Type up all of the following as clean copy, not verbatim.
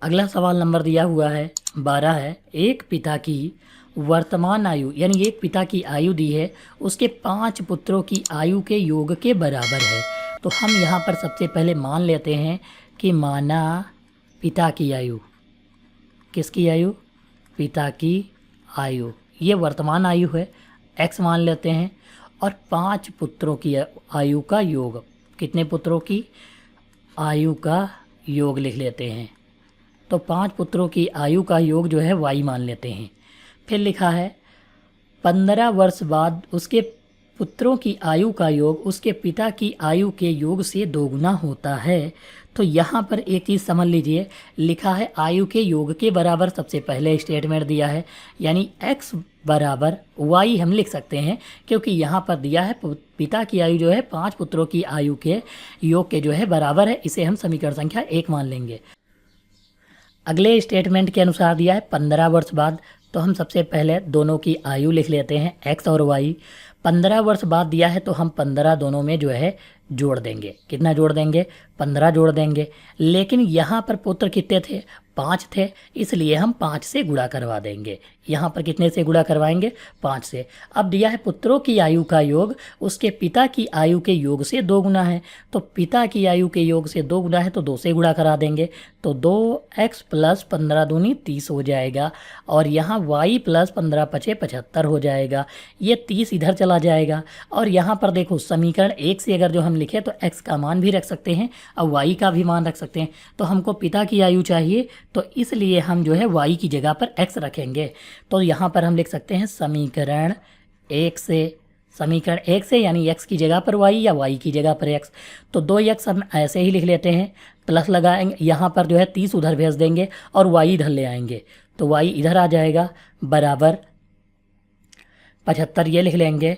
अगला सवाल नंबर दिया हुआ है 12 है। एक पिता की वर्तमान आयु यानी एक पिता की आयु दी है, उसके 5 पुत्रों की आयु के योग के बराबर है। तो हम यहाँ पर सबसे पहले मान लेते हैं कि माना पिता की आयु, किसकी आयु? पिता की आयु, ये वर्तमान आयु है, x मान लेते हैं। और 5 पुत्रों की आयु का योग, कितने पुत्रों की आयु का योग लिख लेते हैं। तो 5 पुत्रों की आयु का योग जो है y मान लेते हैं। फिर लिखा है 15 वर्ष बाद उसके पुत्रों की आयु का योग उसके पिता की आयु के योग से दोगुना होता है। तो यहाँ पर एक चीज़ समझ लीजिए, लिखा है आयु के योग के बराबर, सबसे पहले स्टेटमेंट दिया है, यानी x बराबर y हम लिख सकते हैं, क्योंकि यहाँ पर दिया है पिता की आयु जो है 5 पुत्रों की आयु के योग के जो है बराबर है। इसे हम समीकरण संख्या 1 मान लेंगे। अगले स्टेटमेंट के अनुसार दिया है 15 वर्ष बाद, तो हम सबसे पहले दोनों की आयु लिख लेते हैं x और y। 15 वर्ष बाद दिया है तो हम 15 दोनों में जो है जोड़ देंगे। कितना जोड़ देंगे? 15 जोड़ देंगे। लेकिन यहाँ पर पुत्र कितने थे? 5 थे, इसलिए हम 5 से गुणा करवा देंगे। यहाँ पर कितने से गुणा करवाएंगे? 5 से। अब दिया है पुत्रों की आयु का योग उसके पिता की आयु के योग से 2 गुना है, तो पिता की आयु के योग से 2 गुना है तो 2 से गुणा करा देंगे। तो 2x + 15 दूनी 30 हो जाएगा, और यहाँ y + 15 पचे 75 हो जाएगा। ये 30 इधर चला जाएगा, और यहाँ पर देखो समीकरण 1 से अगर जो हम लिखे तो x का मान भी रख सकते हैं और y का भी मान रख सकते हैं। तो हमको पिता की आयु चाहिए, तो इसलिए हम जो है y की जगह पर x रखेंगे। तो यहाँ पर हम लिख सकते हैं समीकरण 1 से, यानी x की जगह पर y या y की जगह पर x। तो 2x हम ऐसे ही लिख लेते हैं, प्लस लगाएंगे, यहाँ पर जो है 30 उधर भेज देंगे और y इधर ले आएंगे, तो y इधर आ जाएगा बराबर 75 ये लिख लेंगे,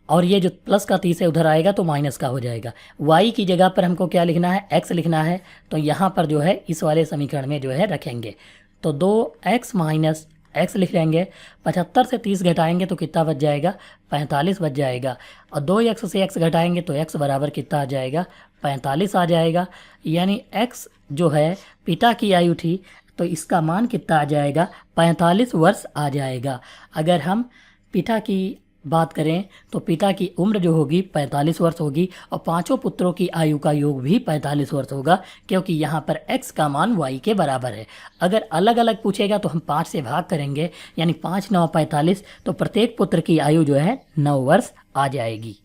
और ये जो प्लस का 30 है उधर आएगा तो माइनस का हो जाएगा। y की जगह पर हमको क्या लिखना है? x लिखना है, तो यहाँ पर जो है इस वाले समीकरण में जो है रखेंगे। तो 2x - x लिख लेंगे। 75 से 30 घटाएंगे तो कितना बच जाएगा? 45 बच जाएगा। और 2x से x घटाएंगे तो x बराबर कितना आ जाएगा? 45 आ जाएगा। यानी x जो है पिता की आयु थी, तो इसका मान कितना आ जाएगा? 45 वर्ष आ जाएगा। अगर हम पिता की बात करें तो पिता की उम्र जो होगी 45 वर्ष होगी, और 5 पुत्रों की आयु का योग भी 45 वर्ष होगा, क्योंकि यहाँ पर x का मान y के बराबर है। अगर अलग अलग पूछेगा तो हम 5 से भाग करेंगे, यानी 5 × 9 = 45, तो प्रत्येक पुत्र की आयु जो है 9 वर्ष आ जाएगी।